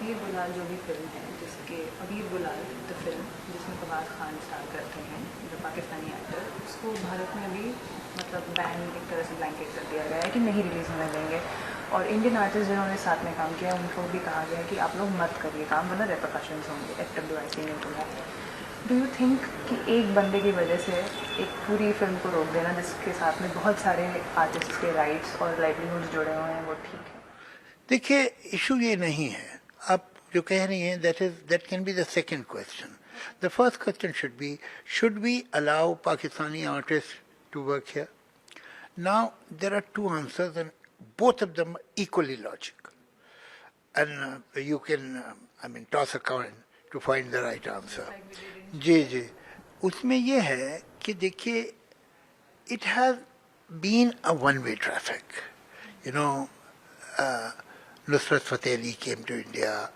अबीर गुलाल जो भी फिल्म है, जिसके अबीर गुलाल द फिल्म जिसमें फवाद खान स्टार करते हैं, जो पाकिस्तानी एक्टर, उसको भारत में अभी मतलब बैन एक तरह से ब्लैंकेट कर दिया गया है कि नहीं रिलीज़ होने देंगे। और इंडियन आर्टिस्ट जिन्होंने साथ में काम किया उनको भी कहा गया है कि आप लोग मत करिए काम, वरना रेपरकशंस होंगे। FWIC ने बोला है। डू यू थिंक कि एक बंदे की वजह से एक पूरी फिल्म को रोक देना, जिसके साथ में बहुत सारे आर्टिस्ट के राइट्स और लाइवलीहुड जुड़े हुए हैं, वो ठीक है? देखिए, इशू ये नहीं है। आप जो कह रही हैं, that can be the second question. The first question should we allow Pakistani artists to work here? Now, there are two answers, and both of them are equally logical. And you can, toss a coin to find the right answer. जी जी, उसमें ये है कि देखिए, it has been a one-way traffic. You know, Nusrat Fateh Ali came to India,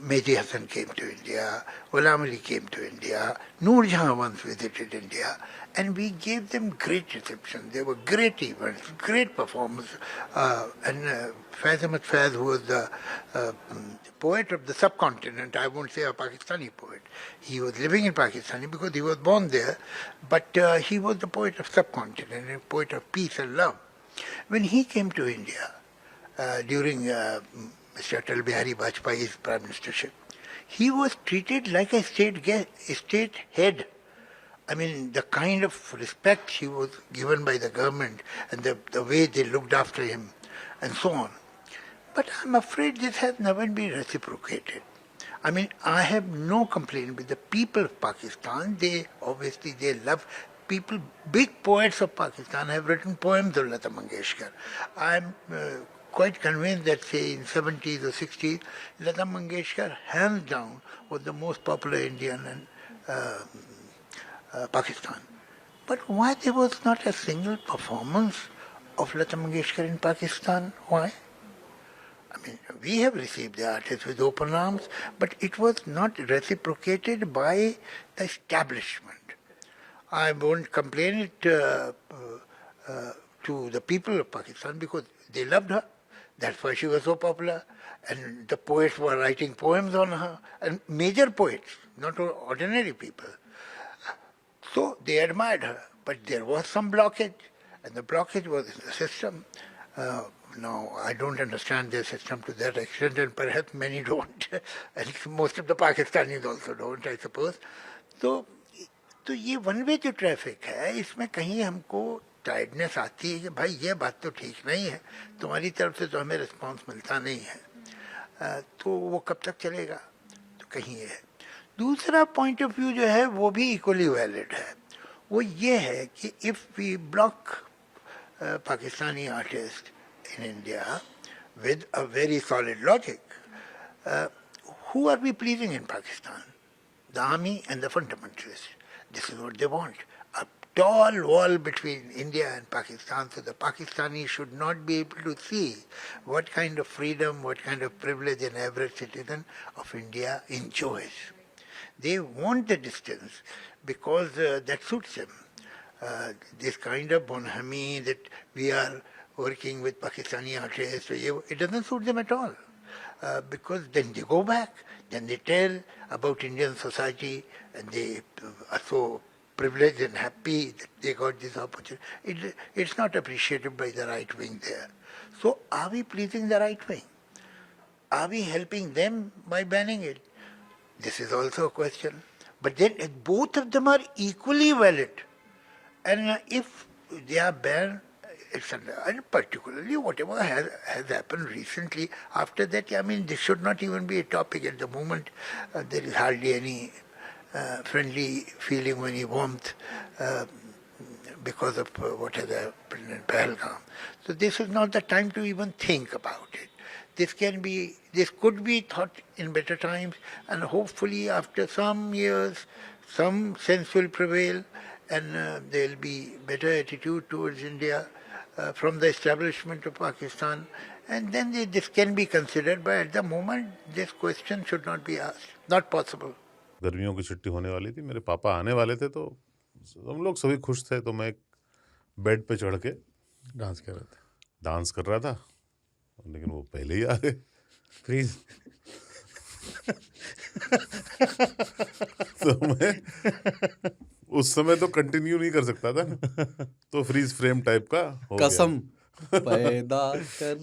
Mehdi Hasan came to India, Ghulam Ali came to India, Noor Jahan once visited India, and we gave them great reception. They were great events, great performance. And Faiz Ahmad Faiz, who was the poet of the subcontinent, I won't say a Pakistani poet. He was living in Pakistan because he was born there, but he was the poet of subcontinent, a poet of peace and love. When he came to India, during Mr. Atal Bihari Vajpayee's prime ministership, he was treated like a state head. I mean, the kind of respect he was given by the government and the way they looked after him and so on. But I'm afraid this has never been reciprocated. I mean, I have no complaint with the people of Pakistan. They love people. Big poets of Pakistan have written poems of Lata Mangeshkar. I'm quite convinced that, say, in 70s or 60s, Lata Mangeshkar, hands down, was the most popular Indian in Pakistan. But why there was not a single performance of Lata Mangeshkar in Pakistan? Why? I mean, we have received the artists with open arms, but it was not reciprocated by the establishment. I won't complain it to the people of Pakistan because they loved her. That's why she was so popular. And the poets were writing poems on her, and major poets, not ordinary people. So they admired her, but there was some blockage, and the blockage was in the system. Now, I don't understand their system to that extent, and perhaps many don't, and most of the Pakistanis also don't, I suppose. तो ये one way जो traffic है, इसमें कहीं हमको tightness आती है कि भाई ये बात तो ठीक नहीं है, तुम्हारी तरफ से तो हमें रिस्पांस मिलता नहीं है, तो वो कब तक चलेगा? तो कहीं ये है। दूसरा पॉइंट ऑफ व्यू जो है वो भी इक्वली वैलिड है। वो ये है कि if V block Pakistani artist in India with a very solid logic. Who are we pleasing in Pakistan? The army and the fundamentalists. This is what they want. A tall wall between India and Pakistan, so the Pakistanis should not be able to see what kind of freedom, what kind of privilege an average citizen of India enjoys. They want the distance because that suits them. This kind of bonhomie that we are working with Pakistani artists, it doesn't suit them at all. Because then they go back, then they tell about Indian society, and they are so privileged and happy that they got this opportunity. It's not appreciated by the right wing there. So are we pleasing the right wing? Are we helping them by banning it? This is also a question. But then both of them are equally valid. And if they are banned, and particularly whatever has happened recently, after that, I mean, this should not even be a topic at the moment. There is hardly any friendly feeling or any warmth because of what has happened in Pahalgam. So this is not the time to even think about it. This could be thought in better times, and hopefully after some years, some sense will prevail, and there will be better attitude towards India from the establishment of Pakistan, and then this can be considered, but at the moment this question should not be asked. Not possible. गर्मियों की छुट्टी होने वाली थी, मेरे पापा आने वाले थे, तो हम लोग सभी खुश थे, तो मैं एक बेड पे चढ़ के डांस कर रहे थे, डांस कर रहा था, लेकिन वो पहले ही आ गए। फ्रीज तो मैं उस समय तो कंटिन्यू नहीं कर सकता था ना, तो फ्रीज फ्रेम टाइप का हो गया। कसम पैदा कर